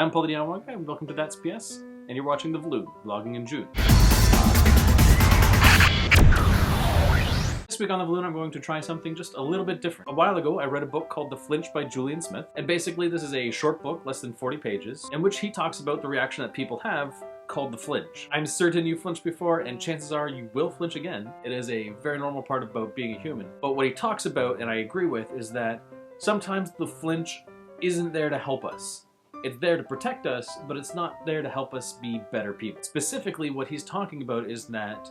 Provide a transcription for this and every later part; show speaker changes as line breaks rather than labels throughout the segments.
I'm Plucky Daisy, and welcome to That's PS, and you're watching The Vlog, vlogging in June. This week on The Vlog, I'm going to try something just a little bit different. A while ago, I read a book called The Flinch by Julian Smith, and basically this is a short book, less than 40 pages, in which he talks about the reaction that people have called the flinch. I'm certain you flinched before, and chances are you will flinch again. It is a very normal part about being a human. But what he talks about, and I agree with, is that sometimes the flinch isn't there to help us. It's there to protect us, but it's not there to help us be better people. Specifically, what he's talking about is that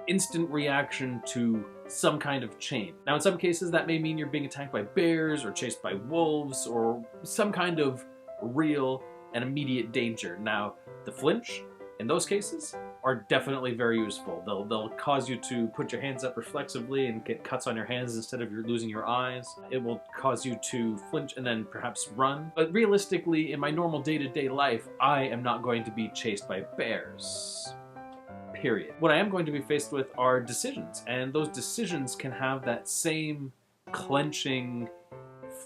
instant reaction to some kind of change. Now, in some cases, that may mean you're being attacked by bears or chased by wolves or some kind of real and immediate danger. Now, the flinch, in those cases, are definitely very useful. They'll cause you to put your hands up reflexively and get cuts on your hands instead of losing your eyes. It will cause you to flinch and then perhaps run. But realistically, in my normal day-to-day life, I am not going to be chased by bears. Period. What I am going to be faced with are decisions, and those decisions can have that same clenching,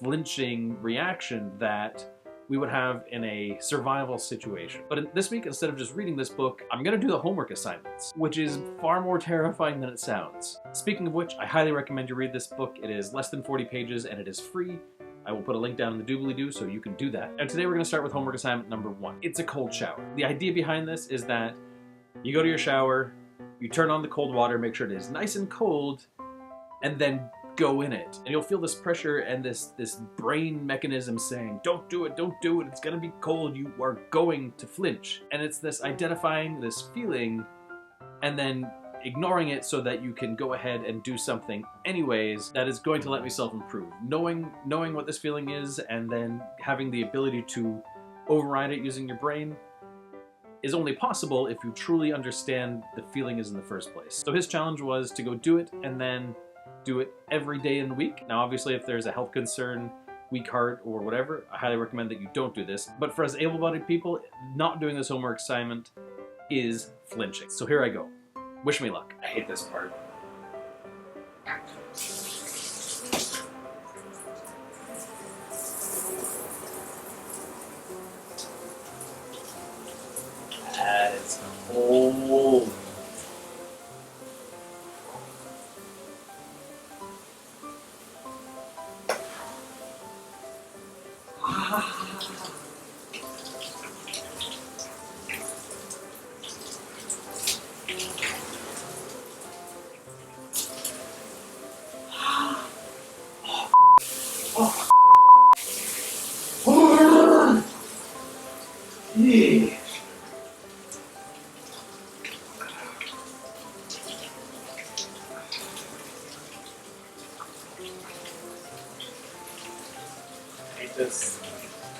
flinching reaction that we would have in a survival situation. But this week, instead of just reading this book, I'm gonna do the homework assignments, which is far more terrifying than it sounds. Speaking of which, I highly recommend you read this book. It is less than 40 pages and it is free. I will put a link down in the doobly-doo so you can do that. And today we're gonna start with homework assignment number 1. It's a cold shower. The idea behind this is that you go to your shower, you turn on the cold water, make sure it is nice and cold, and then go in it. And you'll feel this pressure and this brain mechanism saying, don't do it, it's gonna be cold, you are going to flinch. And it's this identifying this feeling and then ignoring it so that you can go ahead and do something anyways that is going to let myself improve. Knowing what this feeling is and then having the ability to override it using your brain is only possible if you truly understand the feeling is in the first place. So his challenge was to go do it and then do it every day in the week. Now, obviously, if there's a health concern, weak heart, or whatever, I highly recommend that you don't do this. But for us able-bodied people, not doing this homework assignment is flinching. So here I go. Wish me luck. I hate this part. That is cold.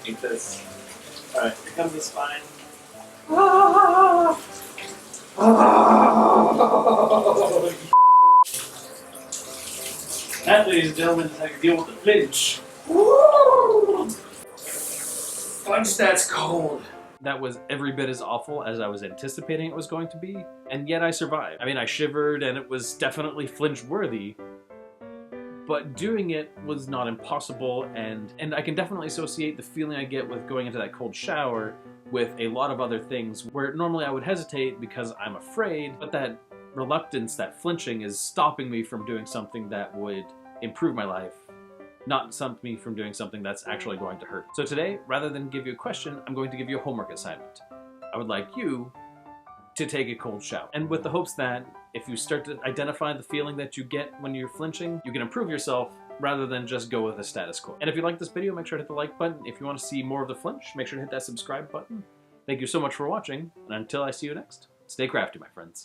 Hate this. Alright, here comes the spine. That, ladies and gentlemen, is how you deal with the flinch. Fudge, that's cold. That was every bit as awful as I was anticipating it was going to be, and yet I survived. I mean, I shivered and it was definitely flinch-worthy, but doing it was not impossible, and I can definitely associate the feeling I get with going into that cold shower with a lot of other things where normally I would hesitate because I'm afraid, but that reluctance, that flinching, is stopping me from doing something that would improve my life, not stop me from doing something that's actually going to hurt. So today, rather than give you a question, I'm going to give you a homework assignment. I would like you to take a cold shower, and with the hopes that if you start to identify the feeling that you get when you're flinching, you can improve yourself rather than just go with the status quo. And if you like this video, make sure to hit the like button. If you want to see more of the flinch, make sure to hit that subscribe button. Thank you so much for watching, and until I see you next, stay crafty, my friends.